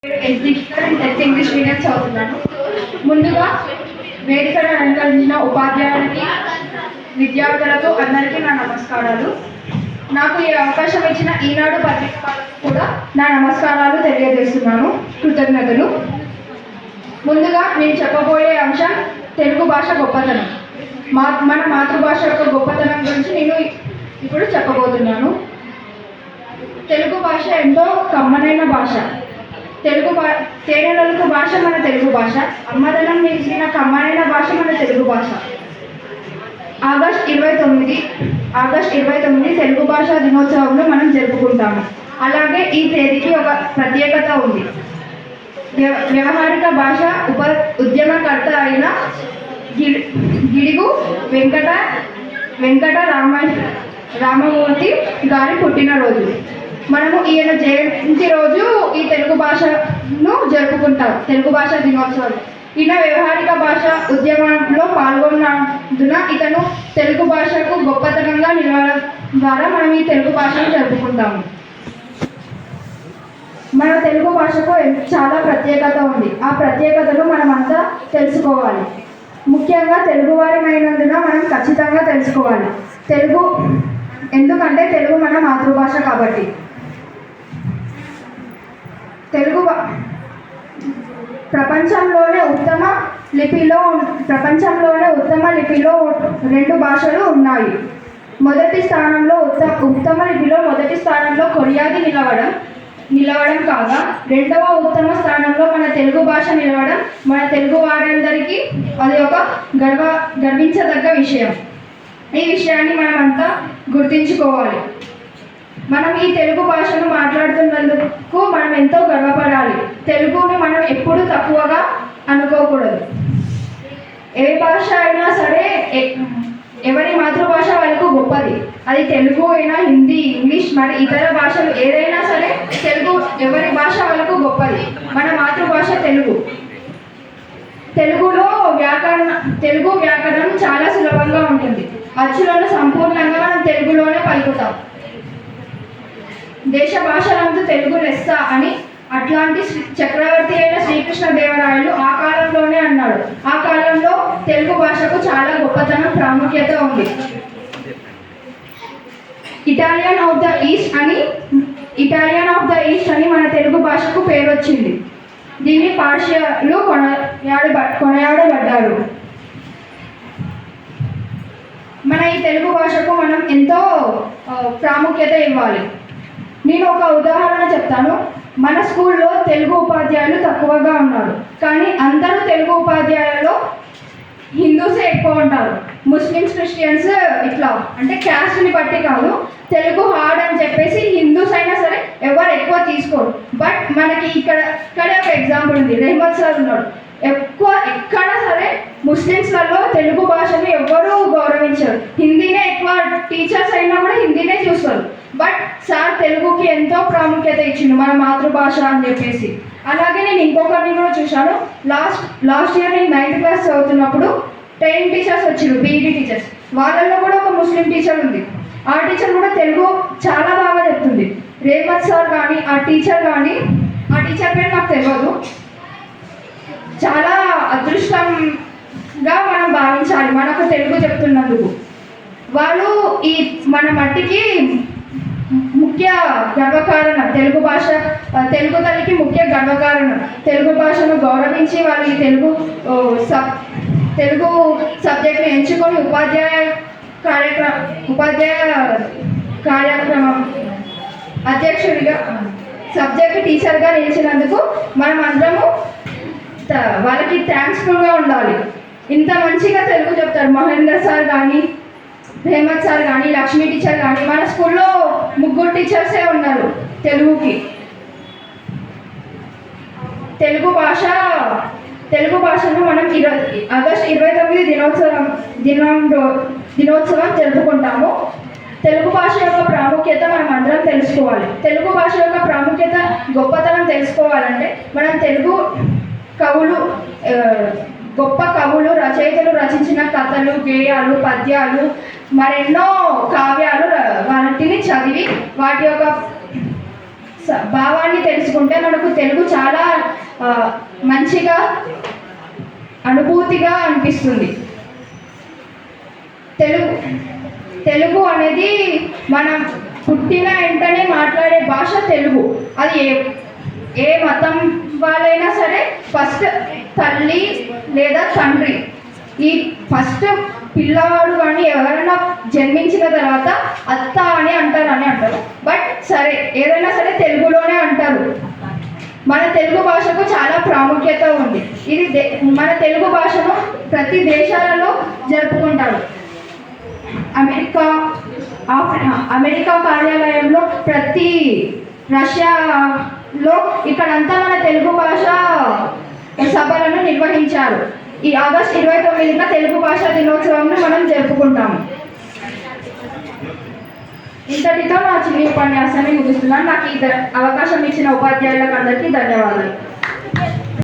Tenth English medium చదువుతున్నాను. ముందుగా వేదికను అలంకరించిన ఉపాధ్యాయులకి, విద్యార్థులకు అందరికీ నా నమస్కారాలు. నాకు ఈ అవకాశం ఇచ్చిన ఈనాడు పత్రిక వాళ్ళకు కూడా నా నమస్కారాలు తెలియజేస్తున్నాను. కృతజ్ఞతలు. ముందుగా నేను చెప్పబోయే అంశం తెలుగు భాష గొప్పతనం. మన మాతృభాష యొక్క గొప్పతనం గురించి నేను ఇప్పుడు చెప్పబోతున్నాను. తెలుగు భాష ఎంతో కమ్మనైన భాష. తేనెలకు భాష మన తెలుగు భాష. అమ్మదనం నిలిచిన కమ్మనైన భాష మన తెలుగు భాష. ఆగస్ట్ 29 తెలుగు భాషా దినోత్సవంలో మనం జరుపుకుంటాము. అలాగే ఈ తేదీకి ఒక ప్రత్యేకత ఉంది. వ్యవహారిక భాష ఉద్యమకర్త అయిన గిడుగు వెంకట రామమూర్తి గారి పుట్టినరోజు. మనము ఈయన జయంతి రోజు ఈ తెలుగు భాషను జరుపుకుంటాం, తెలుగు భాష దినోత్సవం. ఈయన వ్యవహారిక భాష ఉద్యమంలో పాల్గొన్నందున ఇతను తెలుగు భాషకు గొప్పతనంగా నిలవడం ద్వారా మనం ఈ తెలుగు భాషను జరుపుకుంటాము. మన తెలుగు భాషకు చాలా ప్రత్యేకత ఉంది. ఆ ప్రత్యేకతను మనమంతా తెలుసుకోవాలి. ముఖ్యంగా తెలుగువారమైనందున మనం ఖచ్చితంగా తెలుసుకోవాలి. ఎందుకంటే తెలుగు మన మాతృభాష కాబట్టి. ప్రపంచంలోనే ఉత్తమ లిపిలో 2 భాషలు ఉన్నాయి. ఉత్తమ లిపిలో మొదటి స్థానంలో కొరియాది నిలవడం కాగా, రెండవ ఉత్తమ స్థానంలో మన తెలుగు భాష నిలవడం మన తెలుగు వారందరికీ అది ఒక గర్వించదగ్గ విషయం. ఈ విషయాన్ని మనమంతా గుర్తించుకోవాలి. మనం ఈ తెలుగు భాషను మాట్లాడుతున్నందుకు మనం ఎంతో గర్వపడాలి. తెలుగుని మనం ఎప్పుడూ తక్కువగా అనుకోకూడదు. ఏ భాష అయినా సరే ఎవరి మాతృభాష వాళ్ళకు గొప్పది. అది తెలుగు అయినా, హిందీ, ఇంగ్లీష్, మరి ఇతర భాషలు ఏదైనా సరే ఎవరి భాష వాళ్ళకు గొప్పది. మన మాతృభాష తెలుగు. తెలుగు వ్యాకరణం చాలా సులభంగా ఉంటుంది. అచ్చులను సంపూర్ణంగా మనం తెలుగులోనే పలుకుతాం. దేశ భాషలందు తెలుగు లెస్స అని అట్లాంటి చక్రవర్తి అయిన శ్రీకృష్ణదేవరాయలు ఆ కాలంలోనే అన్నాడు. ఆ కాలంలో తెలుగు భాషకు చాలా గొప్పతనం, ప్రాముఖ్యత ఉంది. ఇటాలియన్ ఆఫ్ ద ఈస్ట్ అని మన తెలుగు భాషకు పేరు వచ్చింది. దీన్ని పార్షియలు కొనియాడబడ్డారు. మన ఈ తెలుగు భాషకు మనం ఎంతో ప్రాముఖ్యత ఇవ్వాలి. నేను ఒక ఉదాహరణ చెప్తాను. మన స్కూల్లో తెలుగు ఉపాధ్యాయులు తక్కువగా ఉన్నారు, కానీ అందరూ తెలుగు ఉపాధ్యాయులలో హిందూసే ఎక్కువ ఉంటారు. ముస్లిమ్స్, క్రిస్టియన్స్ ఇట్లా అంటే క్యాస్ట్ని బట్టి కాదు, తెలుగు హార్డ్ అని చెప్పేసి హిందూస్ అయినా సరే ఎవరు ఎక్కువ తీసుకోరు. బట్ మనకి ఇక్కడే ఒక ఎగ్జాంపుల్ ఉంది. రెహమత్ సార్ ఉన్నాడు. ఎక్కడ సరే ముస్లిమ్స్లలో తెలుగు భాషని ఎవ్వరూ గౌరవించారు. హిందీనే ఎక్కువ, టీచర్స్ అయినా కూడా హిందీనే చూస్తారు. బట్ సార్ తెలుగుకి ఎంతో ప్రాముఖ్యత ఇచ్చిండు, మన మాతృభాష అని చెప్పేసి. అలాగే నేను ఇంకొకరిని కూడా చూశాను. లాస్ట్ ఇయర్ నేను 9th క్లాస్ చదువుతున్నప్పుడు ట్రైనింగ్ టీచర్స్ వచ్చారు, బీఈడీ టీచర్స్. వాళ్ళల్లో కూడా ఒక ముస్లిం టీచర్ ఉంది. ఆ టీచర్ కూడా తెలుగు చాలా బాగా చెప్తుంది. రేవత్ సార్ కానీ ఆ టీచర్ పేరు నాకు తెలియదు. చాలా అదృష్టంగా మనం భావించాలి మనకు తెలుగు చెప్తున్నందుకు. వాళ్ళు ఈ మన మట్టికి ముఖ్య గర్వకారణం. తెలుగు తల్లికి ముఖ్య గర్వకారణం. తెలుగు భాషను గౌరవించి వాళ్ళు ఈ తెలుగు సబ్జెక్ట్ని ఎంచుకొని ఉపాధ్యాయ కార్యక్రమం అధ్యక్షుడిగా, సబ్జెక్ట్ టీచర్గా నిలిచినందుకు మనం అందరము వాళ్ళకి థ్యాంక్స్ఫుల్గా ఉండాలి. ఇంత మంచిగా తెలుగు చెప్తారు. మహేందర్ సార్ కానీ, హేమత్ సార్ కానీ, లక్ష్మీ టీచర్ కానీ, మన స్కూల్లో 3 టీచర్సే ఉన్నారు తెలుగుకి. తెలుగు భాషను మనం ఆగస్ట్ 29 దినోత్సవం జరుపుకుంటాము. తెలుగు భాష యొక్క ప్రాముఖ్యత మనం అందరం తెలుసుకోవాలి. తెలుగు భాష యొక్క ప్రాముఖ్యత, గొప్పతనం తెలుసుకోవాలంటే మనం తెలుగు గొప్ప కవులు, రచయితలు రచించిన కథలు, గేయాలు, పద్యాలు, మరెన్నో కావ్యాలు వాటిని చదివి వాటి యొక్క భావాన్ని తెలుసుకుంటే మనకు తెలుగు చాలా మంచిగా అనుభూతిగా అనిపిస్తుంది. తెలుగు అనేది మనం పుట్టిన వెంటనే మాట్లాడే భాష తెలుగు. అది ఏ మతం వాళ్ళైనా సరే ఫస్ట్ తల్లి లేదా తండ్రి, ఈ ఫస్ట్ పిల్లవాడు కానీ ఎవరైనా జన్మించిన తర్వాత అత్త అని అంటారు. బట్ సరే ఏదైనా సరే తెలుగులోనే అంటారు. మన తెలుగు భాషకు చాలా ప్రాముఖ్యత ఉంది. ఇది మన తెలుగు భాషను ప్రతి దేశాలలో జరుపుకుంటారు. అమెరికా కార్యాలయంలో, ప్రతి రష్యాలో ఇక్కడంతా మన తెలుగు భాష సభలను నిర్వహించారు. ఈ ఆగస్టు 29న తెలుగు భాషా దినోత్సవంను మనం జరుపుకుంటాము. ఇంతటితో నా చిన్న ఉపన్యాసాన్ని ముగిస్తున్నాను. నాకు ఈ అవకాశం ఇచ్చిన ఉపాధ్యాయులకు అందరికీ ధన్యవాదాలు.